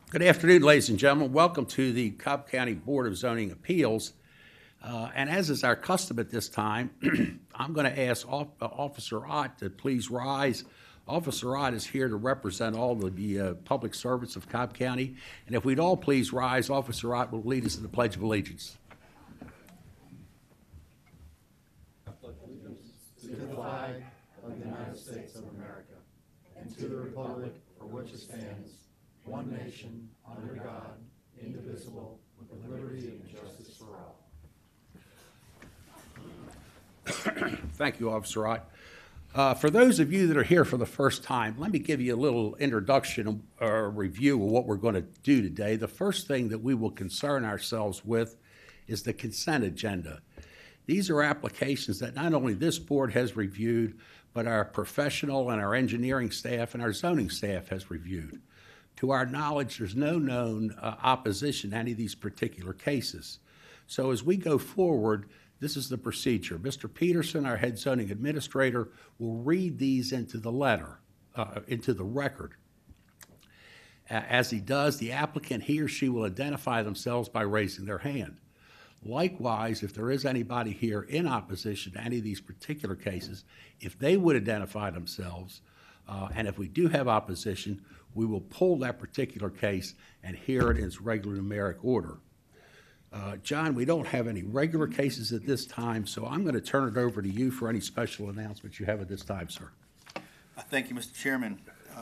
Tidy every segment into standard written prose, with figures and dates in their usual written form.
Good afternoon, ladies and gentlemen. Welcome to the Cobb County Board of Zoning Appeals. And as is our custom at this time, I'm going to ask Officer Ott to please rise. Officer Ott is here to represent all of the public servants of Cobb County. And if we'd all please rise, Officer Ott will lead us in the Pledge of Allegiance. To the flag of the United States of America, and to the republic for which it stands, one nation, under God, indivisible, with liberty and justice for all. Thank you, Officer Ott. For those of you that are here for the first time, let me give you a little introduction or review of what we're going to do today. The first thing that we will concern ourselves with is the consent agenda. These are applications that not only this board has reviewed, but our professional and our engineering staff and our zoning staff has reviewed. To our knowledge, there's no known opposition to any of these particular cases. So as we go forward, this is the procedure. Mr. Peterson, our head zoning administrator, will read these into the record. As he does, the applicant, he or she will identify themselves by raising their hand. Likewise, if there is anybody here in opposition to any of these particular cases, if they would identify themselves, and if we do have opposition, we will pull that particular case and hear it in its regular numeric order. John, we don't have any regular cases at this time, so I'm going to turn it over to you for any special announcements you have at this time, sir. Thank you, Mr. Chairman.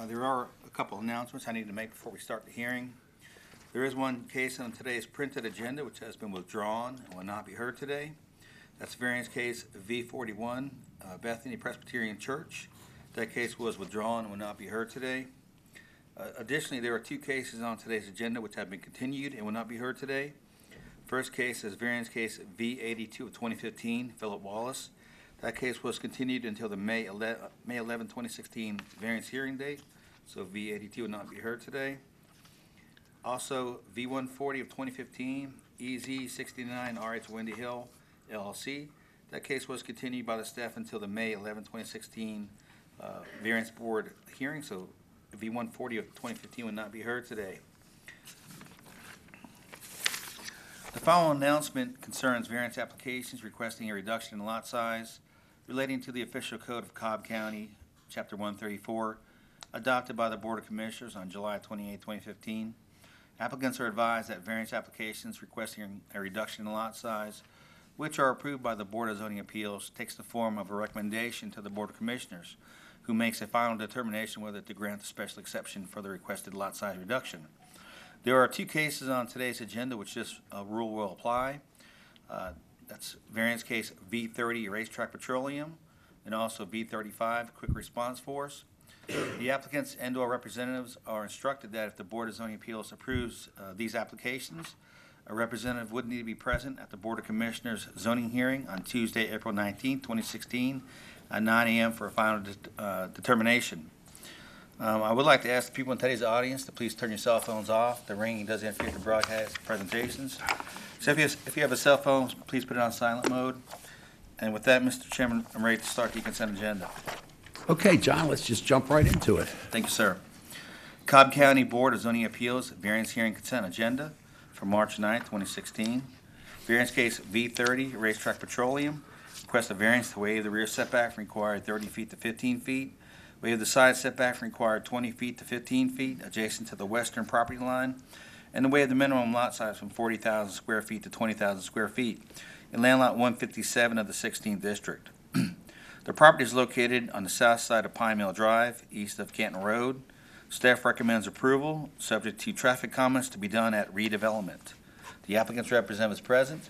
There are a couple of announcements I need to make before we start the hearing. There is one case on today's printed agenda which has been withdrawn and will not be heard today. That's variance case V41, Bethany Presbyterian Church. That case was withdrawn and will not be heard today. Additionally, there are two cases on today's agenda which have been continued and will not be heard today. First case is variance case V82 of 2015, Philip Wallace. That case was continued until the May 11, 2016 variance hearing date, so V82 will not be heard today. Also, V140 of 2015, EZ69 RH Windy Hill, LLC. That case was continued by the staff until the May 11, 2016 variance board hearing, so V140 of 2015 will not be heard today. The following announcement concerns variance applications requesting a reduction in lot size relating to the official code of Cobb County, Chapter 134, adopted by the Board of Commissioners on July 28, 2015. Applicants are advised that variance applications requesting a reduction in lot size, which are approved by the Board of Zoning Appeals, takes the form of a recommendation to the Board of Commissioners, who makes a final determination whether to grant the special exception for the requested lot size reduction. There are two cases on today's agenda which this rule will apply. That's variance case V30, RACETRAC Petroleum, and also V35, Quick Response Force. The applicants and/or representatives are instructed that if the Board of Zoning Appeals approves these applications, a representative would need to be present at the Board of Commissioners zoning hearing on Tuesday, April 19, 2016, at 9 a.m. for a final determination. I would like to ask the people in today's audience to please turn your cell phones off. The ringing does interfere with the broadcast presentations. So if you have a cell phone, please put it on silent mode. And with that, Mr. Chairman, I'm ready to start the consent agenda. Okay, John, let's just jump right into it. Thank you, sir. Cobb County Board of Zoning Appeals variance hearing consent agenda for March 9, 2016. Variance case V30, RACETRAC Petroleum. Request a variance to waive the rear setback from required 30 feet to 15 feet. Waive the side setback from required 20 feet to 15 feet adjacent to the western property line. And to waive the minimum lot size from 40,000 square feet to 20,000 square feet in land lot 157 of the 16th district. The property is located on the south side of Pine Mill Drive, east of Canton Road. Staff recommends approval, subject to traffic comments to be done at redevelopment. The applicant's representative is present.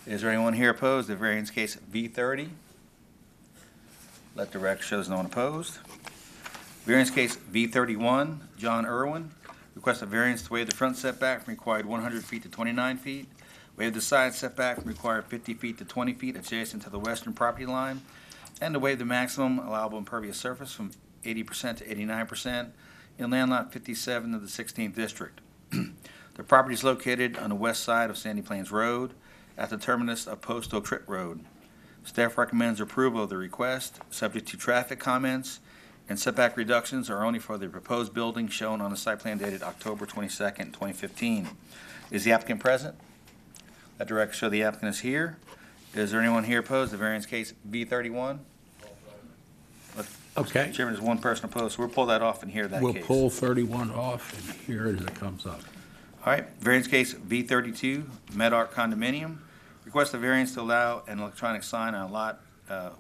Is there anyone here opposed to variance case V30? Let the record show there's no one opposed. Variance case V31, JON ERWIN. Request a variance to waive the front setback from required 100 feet to 29 feet. Waive the side setback from required 50 feet to 20 feet adjacent to the western property line. And to waive the maximum allowable impervious surface from 80% to 89% in land lot 57 of the 16th district. The property is located on the west side of Sandy Plains Road at the terminus of Post Oak Road. Staff recommends approval of the request, subject to traffic comments and setback reductions are only for the proposed building shown on the site plan dated October 22nd, 2015. Is the applicant present? Let the record show the applicant is here. Is there anyone here opposed to variance case V31? Okay. Chairman, there's one person opposed, so we'll pull that off and hear that We'll case. pull 31 off and hear it as it comes up. All right, variance case V32, MEDART condominium. Request a variance to allow an electronic sign on a lot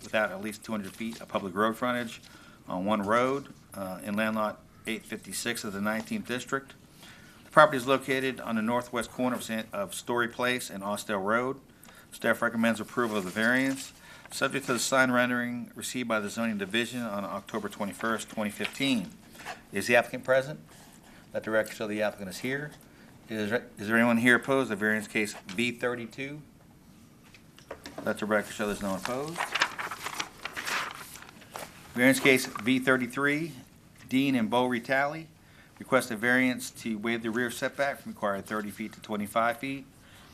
without at least 200 feet of public road frontage on one road in land lot 856 of the 19th district. The property is located on the northwest corner of Story Place and Austell Road. Staff recommends approval of the variance, subject to the sign rendering received by the zoning division on October 21st, 2015. Is the applicant present? Let the record show the applicant is here. Is there anyone here opposed to variance case V32? Let the record show there's no one opposed. Variance case V33, Dean and BEAURY Talley. Request a variance to waive the rear setback from required 30 feet to 25 feet,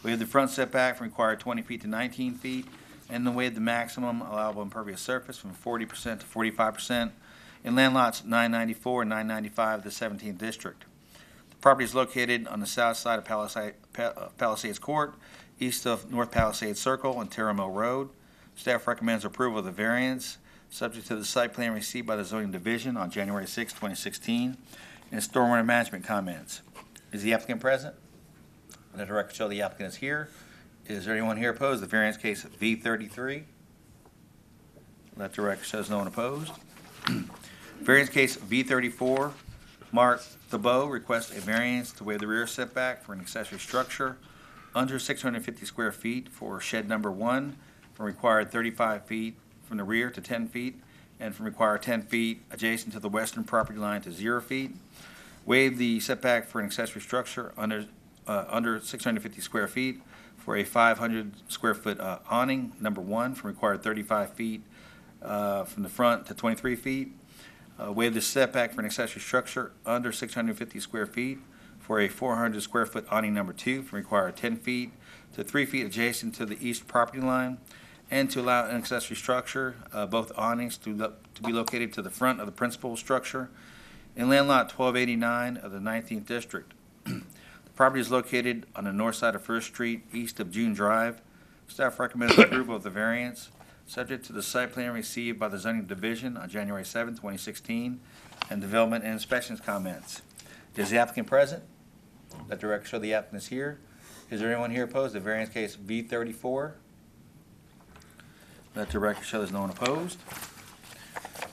waive the front setback from required 20 feet to 19 feet, and then waive the maximum allowable impervious surface from 40% to 45% in land lots 994 and 995 of the 17th district. The property is located on the south side of Palisades Court, east of North Palisades Circle and Terra Mill Road. Staff recommends approval of the variance, subject to the site plan received by the zoning division on January 6, 2016, and stormwater management comments. Is the applicant present? Let the record show the applicant is here. Is there anyone here opposed to variance case V33? Let the record show there's no one opposed. Variance case V34, Mark THIBEAUX requests a variance to waive the rear setback for an accessory structure under 650 square feet for shed number 1 from required 35 feet from the rear to 10 feet and from required 10 feet adjacent to the western property line to 0 feet. Waive the setback for an accessory structure under 650 square feet for a 500 square foot awning, number 1, from required 35 feet from the front to 23 feet. Waive the setback for an accessory structure under 650 square feet for a 400 square foot awning, number 2, from required 10 feet to 3 feet adjacent to the east property line, and to allow an accessory structure, both awnings to be located to the front of the principal structure in land lot 1289 of the 19th district. The property is located on the north side of First Street, east of June Drive. Staff recommends approval of the variance, subject to the site plan received by the zoning division on January 7, 2016, and development and inspections comments. Is the applicant present? Let the record show the applicant is here. Is there anyone here opposed to variance case V34? Let the record show there's no one opposed.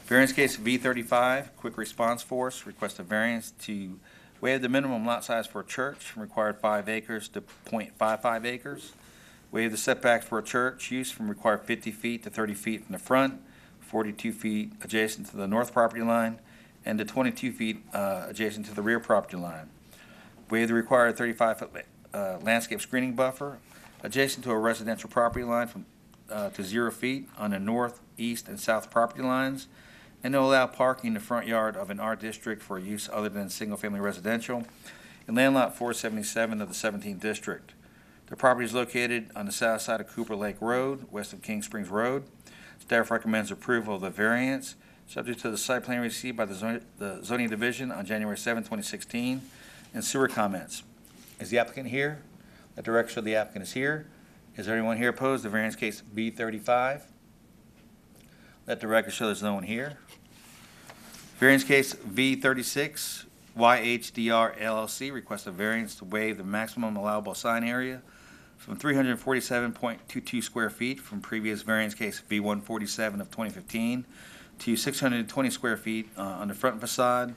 Variance case V35, Quick Response Force, request a variance to waive the minimum lot size for a church from required 5 acres to 0.55 acres. Waive the setback for a church use from required 50 feet to 30 feet from the front, 42 feet adjacent to the north property line, and to 22 feet adjacent to the rear property line. Waive the required 35-foot landscape screening buffer adjacent to a residential property line from to 0 feet on the north, east, and south property lines, and to allow parking in the front yard of an R district for use other than single-family residential in land lot 477 of the 17th district. The property is located on the south side of Cooper Lake Road, west of King Springs Road. Staff recommends approval of the variance, subject to the site plan received by the zoning division on January 7, 2016, and sewer comments. Is the applicant here? Let the record show the applicant is here. Is there anyone here opposed to variance case B35? Let the record show there's no one here. Variance case V36, YHDR LLC requests a variance to waive the maximum allowable sign area from 347.22 square feet from previous variance case V147 of 2015 to 620 square feet on the front facade.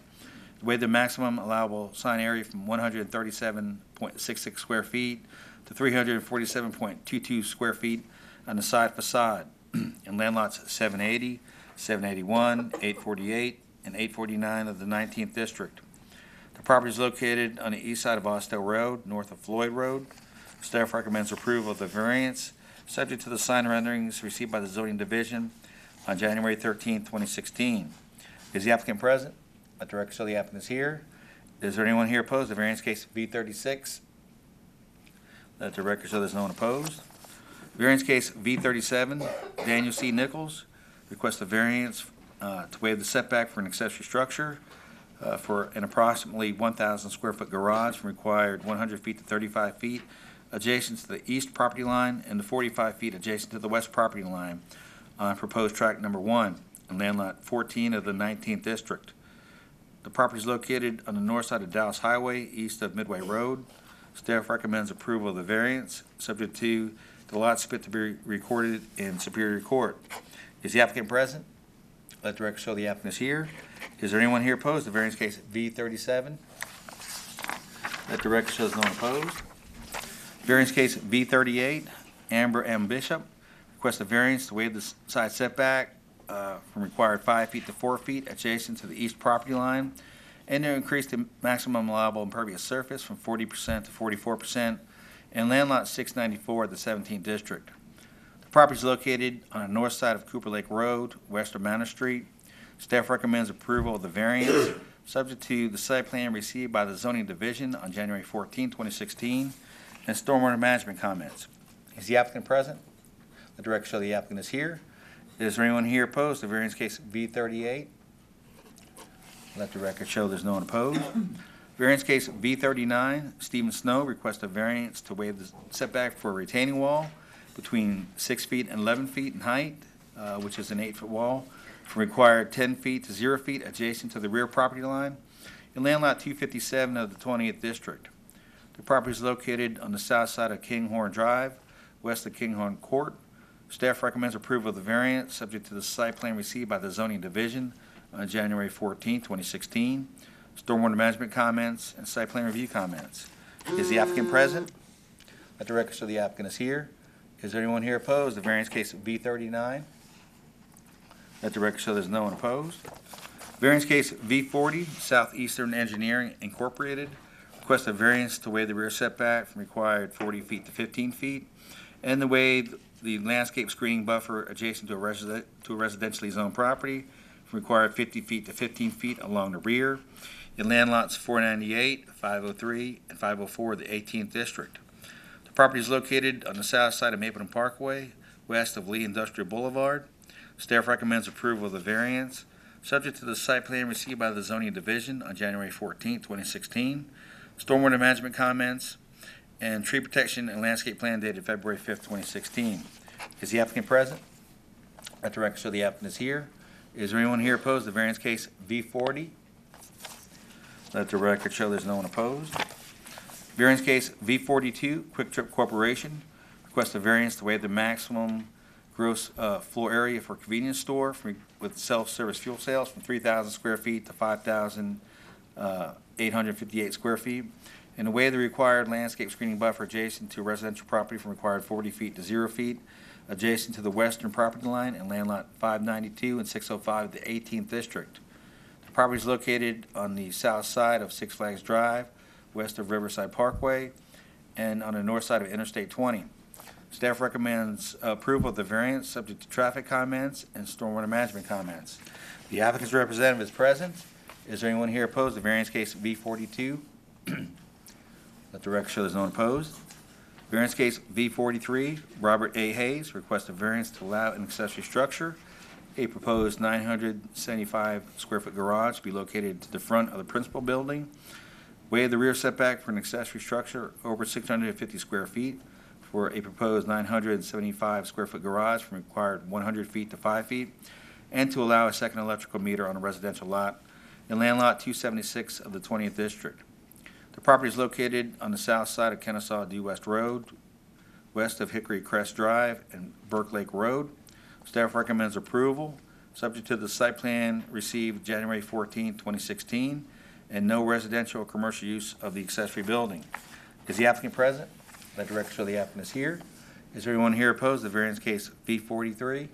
Waive the maximum allowable sign area from 137.66 square feet to 347.22 square feet on the side facade in land lots 780, 781, 848, and 849 of the 19th district. The property is located on the east side of Austell Road, north of Floyd Road. Staff recommends approval of the variance, subject to the sign renderings received by the zoning division on January 13, 2016. Is the applicant present? Let the record show the applicant is here. Is there anyone here opposed to variance case V36? Let the record show there's no one opposed. Variance case V37, Daniel C. Nichols requests a variance to waive the setback for an accessory structure for an approximately 1,000 square foot garage from required 100 feet to 35 feet adjacent to the east property line and the 45 feet adjacent to the west property line on proposed tract number 1 in land lot 14 of the 19th district. The property is located on the north side of Dallas Highway, east of Midway Road. Staff recommends approval of the variance, subject to the lot split to be recorded in Superior Court. Is the applicant present? Let the record show the applicant is here. Is there anyone here opposed to variance case V37? Let the record show there's no one opposed. Variance case V38, Amber M. Bishop, requests a variance to waive the side setback from required 5 feet to 4 feet adjacent to the east property line, and to increase the maximum allowable impervious surface from 40% to 44% in land lot 694 of the 17th district. The property is located on the north side of Cooper Lake Road, west of Manor Street. Staff recommends approval of the variance, subject to the site plan received by the zoning division on January 14, 2016, and stormwater management comments. Is the applicant present? The director show the applicant is here. Is there anyone here opposed to variance case V38? Let the record show there's no one opposed. Variance case V39, Stephen Snow requests a variance to waive the setback for a retaining wall between 6 feet and 11 feet in height, which is an 8-foot wall, from required 10 feet to 0 feet adjacent to the rear property line in land lot 257 of the 20th district. The property is located on the south side of Kinghorn Drive, west of Kinghorn Court. Staff recommends approval of the variance, subject to the site plan received by the zoning division on January 14, 2016, stormwater management comments, and site plan review comments. Is the applicant present? Let the record show the applicant is here. Is there anyone here opposed to variance case V39? Let the record show there's no one opposed. Variance case V40, Southeastern Engineering Incorporated, request a variance to waive the rear setback from required 40 feet to 15 feet and to waive the landscape screening buffer adjacent to a residentially zoned property from required 50 feet to 15 feet along the rear in land lots 498, 503, and 504 of the 18th district. The property is located on the south side of Mapleton Parkway, west of Lee Industrial Boulevard. Staff recommends approval of the variance, subject to the site plan received by the zoning division on January 14, 2016, stormwater management comments, and tree protection and landscape plan dated February 5th, 2016. Is the applicant present? Let the record show the applicant is here. Is there anyone here opposed to variance case V40? Let the record show there's no one opposed. Variance case V42, QUIKTRIP Corporation, requests a variance to waive the maximum gross floor area for convenience store with self-service fuel sales from 3,000 square feet to 5,858 square feet, and to waive the required landscape screening buffer adjacent to residential property from required 40 feet to 0 feet, adjacent to the western property line and land lot 592 and 605 of the 18th district. The property is located on the south side of Six Flags Drive, west of Riverside Parkway, and on the north side of Interstate 20. Staff recommends approval of the variance, subject to traffic comments and stormwater management comments. The applicant's representative is present. Is there anyone here opposed to variance case V42? Let the record show there's no one opposed. Variance case V43, Robert A. Hayes requests a variance to allow an accessory structure, a proposed 975 square foot garage to be located to the front of the principal building, waive the rear setback for an accessory structure over 650 square feet for a proposed 975 square foot garage from required 100 feet to 5 feet, and to allow a second electrical meter on a residential lot in land lot 276 of the 20th district. The property is located on the south side of Kennesaw Due West Road, west of Hickory Crest Drive and Burke Lake Road. Staff recommends approval, subject to the site plan received January 14, 2016, and no residential or commercial use of the accessory building. Is the applicant present? Let the record show the applicant is here. Is there anyone here opposed to variance case V43?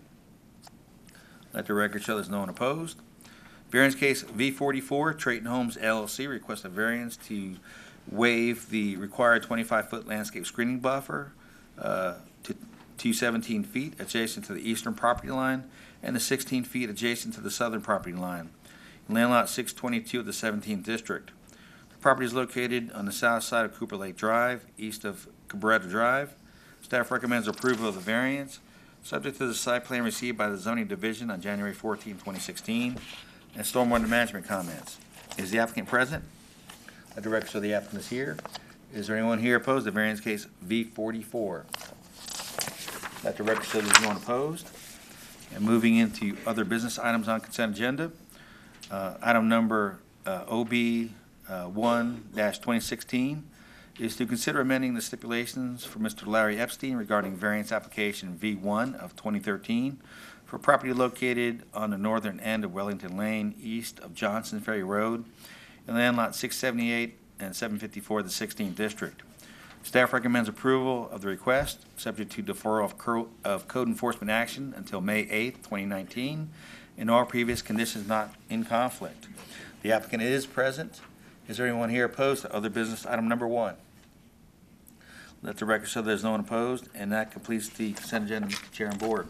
Let the record show there's no one opposed. Variance case V44, Traton Homes LLC requests a variance to waive the required 25-foot landscape screening buffer to 217 feet adjacent to the eastern property line and the 16 feet adjacent to the southern property line in land lot 622 of the 17th district. The property is located on the south side of Cooper Lake Drive, east of Cabrera Drive. Staff recommends approval of the variance, Subject to the site plan received by the zoning division on January 14, 2016, and stormwater management comments. Is the applicant present? The director of the applicant is here. Is there anyone here opposed to variance case V44? Let the record show there's no one opposed. And moving into other business items on consent agenda, item number OB 1-2016 is to consider amending the stipulations for Mr. Larry Epstein regarding variance application V1 of 2013 for property located on the northern end of Wellington Lane, east of Johnson Ferry Road, in land lot 678 and 754 of the 16th District. Staff recommends approval of the request, subject to deferral of code enforcement action until May 8th, 2019, and all previous conditions not in conflict. The applicant is present. Is there anyone here opposed to other business item number 1? Let the record show there's no one opposed, and that completes the consent agenda, Mr. Chair and Board.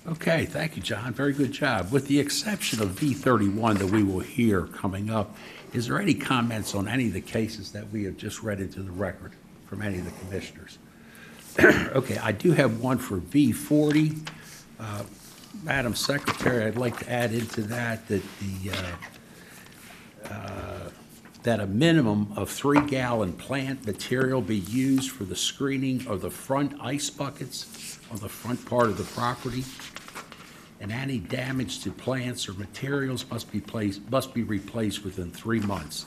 Okay, thank you, John. Very good job. With the exception of V31 that we will hear coming up, is there any comments on any of the cases that we have just read into the record from any of the commissioners? Okay, I do have one for V40. Madam Secretary, I'd like to add into that that a minimum of 3-gallon plant material be used for the screening of the front ice buckets on the front part of the property, and any damage to plants or materials must be replaced within 3 months.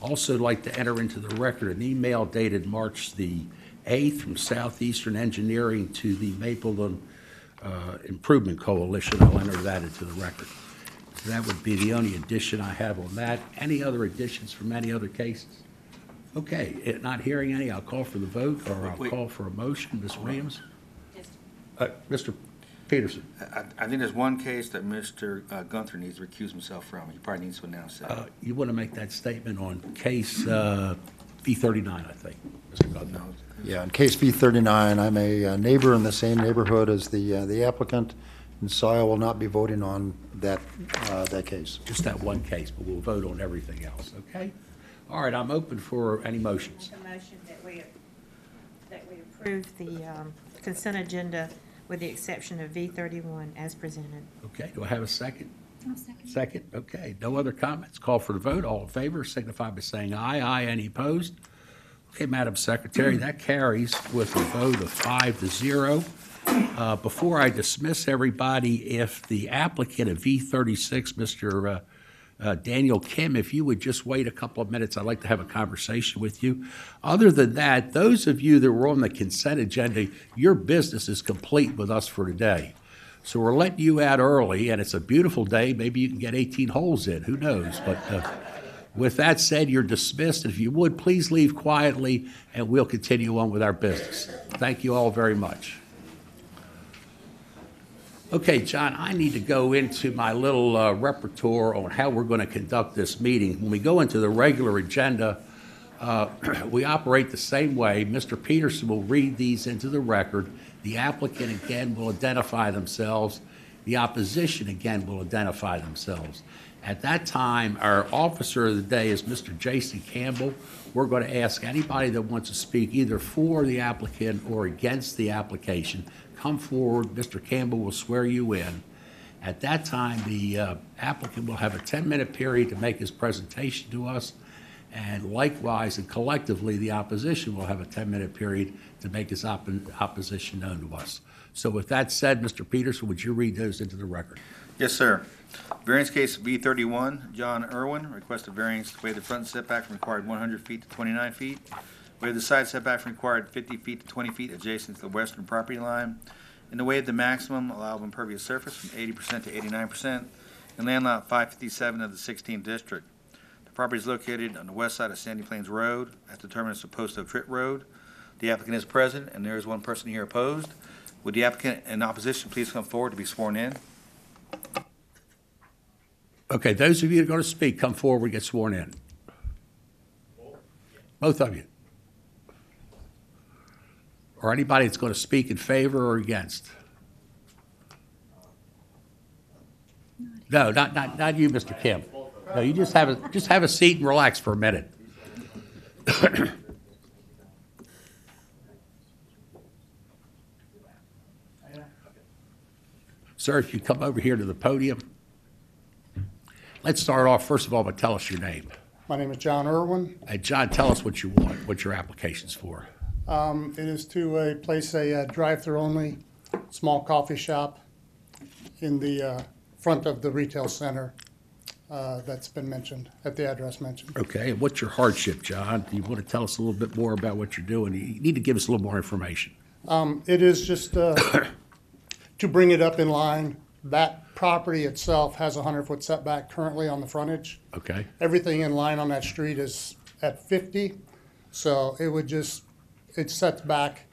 Also like to enter into the record an email dated March the 8th from Southeastern Engineering to the Mapleton Improvement Coalition. I'll enter that into the record. So that would be the only addition I have on that. Any other additions from any other cases? Okay, not hearing any, I'll call for the vote, or I'll call for a motion. Ms. Williams? Mr. Peterson? I think there's one case that Mr. Gunther needs to recuse himself from. He probably needs to announce that. You want to make that statement on case B39, I think, Mr. Gunther. No. Yeah, in case V39, I'm a neighbor in the same neighborhood as the applicant, and so I will not be voting on that case. Just that one case, but we'll vote on everything else, okay? All right, I'm open for any motions. Make a motion that we approve the consent agenda with the exception of V31 as presented. Okay, do I have a second? I'll second. Second, okay. No other comments? Call for the vote. All in favor signify by saying aye. Aye. Any opposed? Okay, Madam Secretary, that carries with a vote of 5-0. Before I dismiss everybody, if the applicant of V36, Mr. Daniel Kim, if you would just wait a couple of minutes, I'd like to have a conversation with you. Other than that, those of you that were on the consent agenda, your business is complete with us for today. So we're letting you out early, and it's a beautiful day. Maybe you can get 18 holes in. Who knows? But with that said, you're dismissed. If you would, please leave quietly, and we'll continue on with our business. Thank you all very much. Okay, John, I need to go into my little repertoire on how we're going to conduct this meeting. When we go into the regular agenda, we operate the same way. Mr. Peterson will read these into the record. The applicant, again, will identify themselves. The opposition, again, will identify themselves. At that time, our officer of the day is Mr. Jason Campbell. We're going to ask anybody that wants to speak either for the applicant or against the application, come forward. Mr. Campbell will swear you in. At that time, the applicant will have a 10-minute period to make his presentation to us, and likewise and collectively, the opposition will have a 10-minute period to make his opposition known to us. So with that said, Mr. Peterson, would you read those into the record? Yes, sir. Variance case B31, John Erwin, requested variance to waive the front setback from required 100 feet to 29 feet, waive the side setback from required 50 feet to 20 feet adjacent to the western property line, and to waive the maximum allowable impervious surface from 80% to 89% in land lot 557 of the 16th District. The property is located on the west side of Sandy Plains Road at the terminus of Post Oak Trip Road. The applicant is present, and there is one person here opposed. Would the applicant in opposition please come forward to be sworn in? Okay, those of you that are going to speak, come forward and get sworn in. Both of you. Or anybody that's going to speak in favor or against. No, not you, Mr. Kim. No, you just have a seat and relax for a minute. Sir, if you come over here to the podium. Let's start off, first of all, by tell us your name. My name is John Erwin. John, tell us what you want, what your application's for. It is to place a drive-through only small coffee shop in the front of the retail center that's been mentioned, at the address mentioned. Okay, and what's your hardship, John? Do you want to tell us a little bit more about what you're doing? You need to give us a little more information. It is just to bring it up in line. That property itself has a 100-foot setback currently on the frontage. Okay, Everything in line on that street is at 50, so it sets back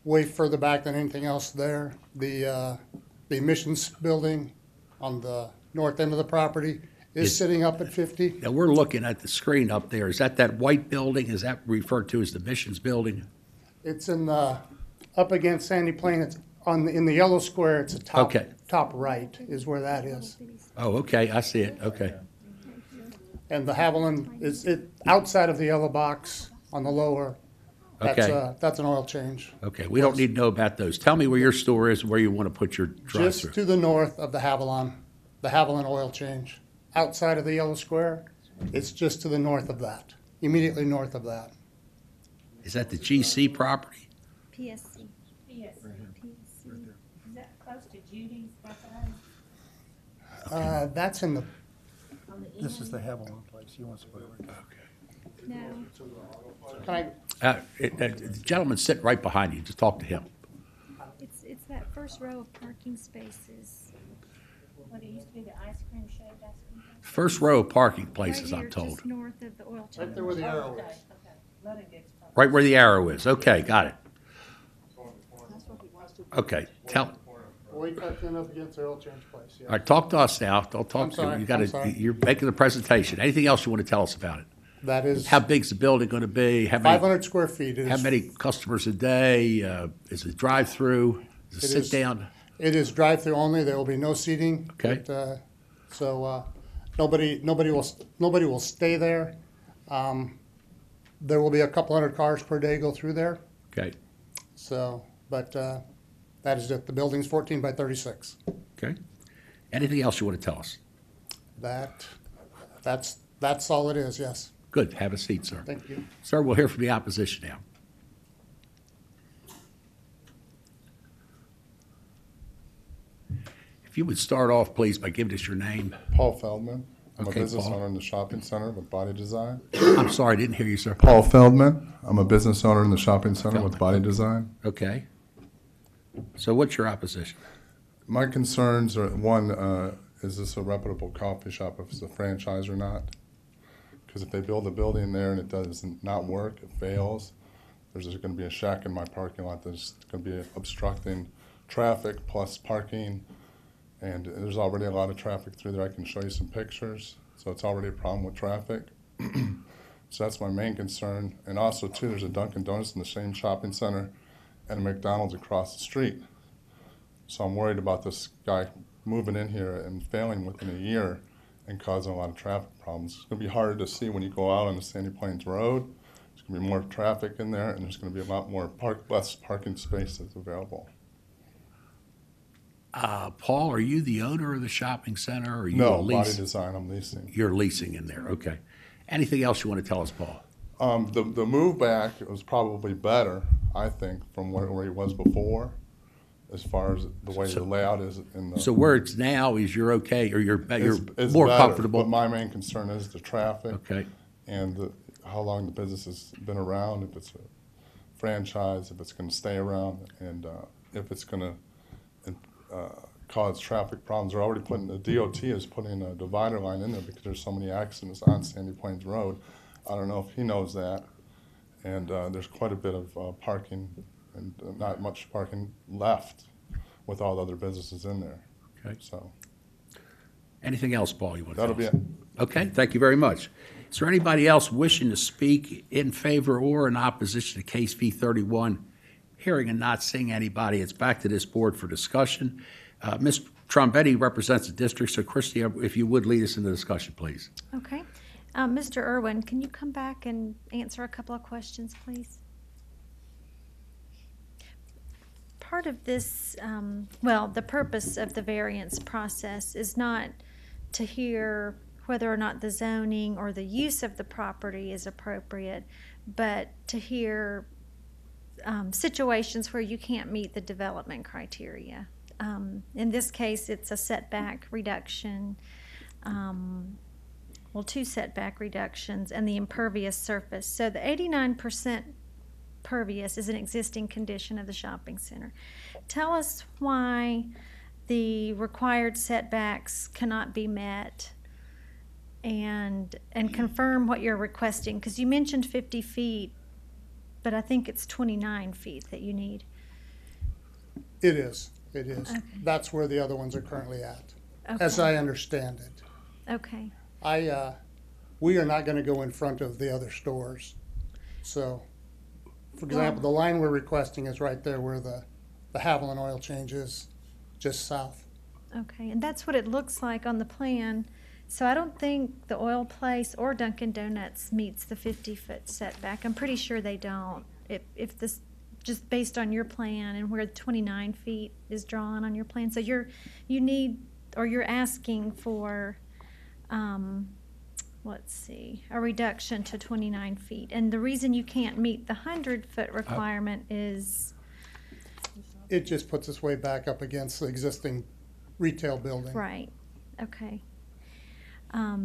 way further back than anything else there. The emissions building on the north end of the property is sitting up at 50. now we're looking at the screen up there. Is that white building? Is that referred to as the missions building? It's in the, up against Sandy Plain, it's in the yellow square, it's a Okay. top right is where that is. Oh, okay, I see it, okay. And the Haviland is outside of the yellow box on the lower. Okay. That's an oil change. Okay, we don't need to know about those. Tell me where your store is, where you want to put your Just drive-through. to the north of the Haviland oil change. Outside of the yellow square, it's just to the north of that, immediately north of that. Is that the GC property? PSC. Yes. PSC. Is that close to Judy's property? That's in the, On the This is the Haviland place. He wants to put it right there. No, can I, The gentleman sitting right behind you, just talk to him. it's that first row of parking spaces. What, it used to be the ice cream shade, ice cream shade? First row of parking places, Right I'm here, told. just north of the oil change. right there where the arrow Okay, is. okay. Loading Dick's property. Right where the arrow is. Okay, got it. Okay, We cut in up against the oil change place, yeah. all right, talk to us now. Don't talk I'm to, sorry, you gotta, I'm sorry. you're making the presentation. Anything else you want to tell us about it? That is How big's the building going to be? How many, 500 square feet. It how is- many customers a day? Is it drive-through? Is it It is- sit-down? It is drive-through only. There will be no seating. Okay. Nobody will stay there. There will be a couple hundred cars per day go through there. Okay, That is it. The building's 14 by 36. okay. Anything else you want to tell us? That's all it is, yes. Good, have a seat, sir. Thank you. Sir, we'll hear from the opposition now. If you would start off, please, by giving us your name. Paul Feldman. I'm Okay, a business Paul. owner in the shopping center with Body Design. I'm sorry, I didn't hear you, sir. Paul Feldman. I'm a business owner in the shopping center Feldman. with Body Design. Okay. So what's your opposition? My concerns are, one, is this a reputable coffee shop, if it's a franchise or not? Because if they build a building there and it does not work, it fails, there's going to be a shack in my parking lot that's going to be obstructing traffic plus parking. And there's already a lot of traffic through there. I can show you some pictures. So it's already a problem with traffic. So that's my main concern. And also, too, there's a Dunkin' Donuts in the same shopping center and a McDonald's across the street. So I'm worried about this guy moving in here and failing within a year and causing a lot of traffic problems. It's going to be harder to see when you go out on the Sandy Plains Road. There's going to be more traffic in there, and there's going to be a lot more less parking spaces available. Paul, are you the owner of the shopping center, or are you No, a Body lease? Design, I'm leasing. You're leasing in there, okay. Anything else you want to tell us, Paul? The move back was probably better, I think, from where he was before, as far as the way the layout is in the. So where it's now is you're okay, or you're it's more better, comfortable? But my main concern is the traffic. Okay, And how long the business has been around, if it's a franchise, if it's going to stay around, and if it's going to cause traffic problems. They're already putting, the DOT is putting a divider line in there because there's so many accidents on Sandy Plains Road. I don't know if he knows that. And there's quite a bit of parking and not much parking left with all the other businesses in there. okay. So Anything else, Paul, you want to tell that'll us? be it. Okay, thank you very much. Is there anybody else wishing to speak in favor or in opposition to case V31? Hearing and not seeing anybody, it's back to this board for discussion. Ms. Trombetti represents the district, so Christie, if you would lead us in the discussion, please. Okay. Mr. Irwin, can you come back and answer a couple of questions, please? part of this, well, the purpose of the variance process is not to hear whether or not the zoning or the use of the property is appropriate, but to hear situations where you can't meet the development criteria. In this case, it's a setback reduction, well, 2 setback reductions, and the impervious surface. So the 89% pervious is an existing condition of the shopping center. Tell us why the required setbacks cannot be met, and confirm what you're requesting, because you mentioned 50 feet, but I think it's 29 feet that you need. It is. Okay. That's where the other ones are currently at, as I understand it. Okay. We are not gonna go in front of the other stores. So, for example, the line we're requesting is right there where the Haviland oil change is, just south. Okay, and that's what it looks like on the plan. So I don't think the oil place or Dunkin' Donuts meets the 50-foot setback. I'm pretty sure they don't. If this, just based on your plan and where 29 feet is drawn on your plan. So you're asking for, let's see, a reduction to 29 feet. And the reason you can't meet the 100-foot requirement is? It just puts us way back up against the existing retail building. Right, okay. All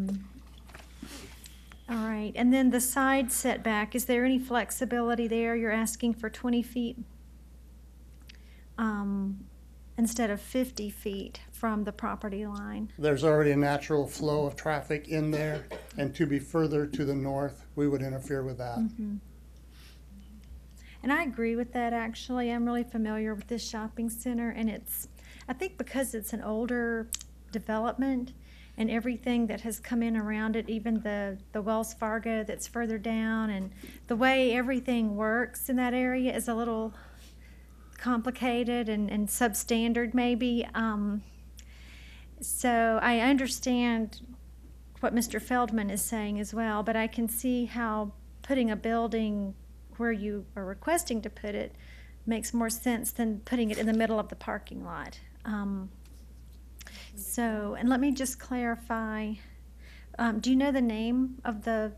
right, and then the side setback, is there any flexibility there? You're asking for 20 feet instead of 50 feet from the property line. There's already a natural flow of traffic in there, and to be further to the north, we would interfere with that. Mm-hmm. And I agree with that, actually. I'm really familiar with this shopping center, and I think because it's an older development, and everything that has come in around it, even the Wells Fargo that's further down, and the way everything works in that area is a little complicated and substandard maybe. So I understand what Mr. Feldman is saying as well, but I can see how putting a building where you are requesting to put it makes more sense than putting it in the middle of the parking lot. So, and let me just clarify, do you know the name of the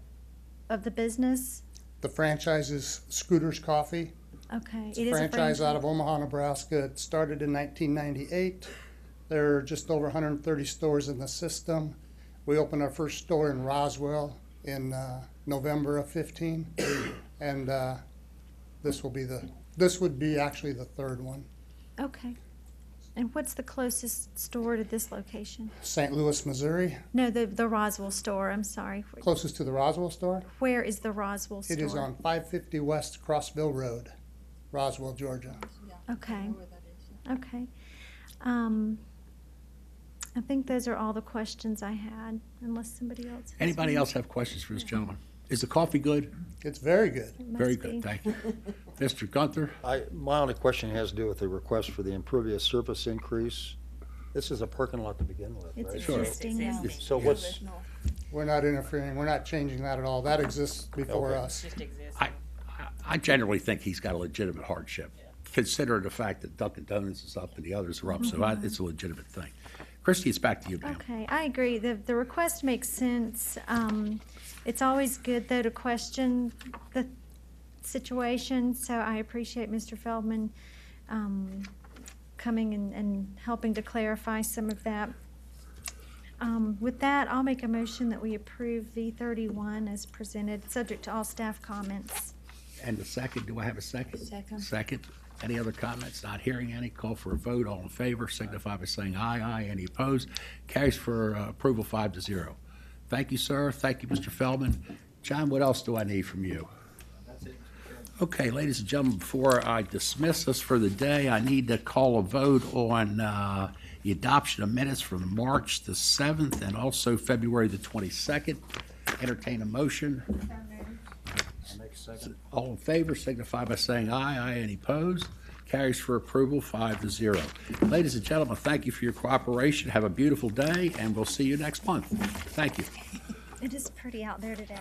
business? The franchise is Scooter's Coffee. Okay. It's a franchise out of Omaha, Nebraska. It started in 1998. There are just over 130 stores in the system. We opened our first store in Roswell in November of 15, and this would be actually the third one. Okay. And what's the closest store to this location? St. Louis, Missouri. No, the Roswell store, I'm sorry. Closest to the Roswell store? Where is the Roswell store? It is on 550 West Crossville Road, Roswell, Georgia. Okay. Okay. I think those are all the questions I had, unless somebody else has Anybody one. else have questions for this gentleman? Is the coffee good? It's very good. It must Very be. good, thank you. Mr. Gunther? My only question has to do with the request for the impervious surface increase. This is a parking lot to begin with, It's right? Sure. existing, yeah. So what's, We're not interfering. We're not changing that at all. That exists before Okay. us. I generally think he's got a legitimate hardship, considering the fact that Dunkin' Donuts is up and the others are up, so it's a legitimate thing. Christie, it's back to you, ma'am. Okay, I agree. The request makes sense. It's always good, though, to question the situation, so I appreciate Mr. Feldman coming and helping to clarify some of that. With that, I'll make a motion that we approve V31 as presented, subject to all staff comments. And the second, do I have a second? Second. Second. Any other comments? Not hearing any. Call for a vote. All in favor signify by saying aye. Aye. Any opposed? Carries for approval 5-0. Thank you, sir. Thank you, Mr. Feldman. John, what else do I need from you? That's it. Okay, ladies and gentlemen, before I dismiss us for the day, I need to call a vote on the adoption of minutes from March the 7th and also February the 22nd. Entertain a motion. I'll make a second. All in favor signify by saying aye. Aye. Any opposed? Carries for approval 5-0. Ladies and gentlemen, thank you for your cooperation. Have a beautiful day, and we'll see you next month. Thank you. It is pretty out there today.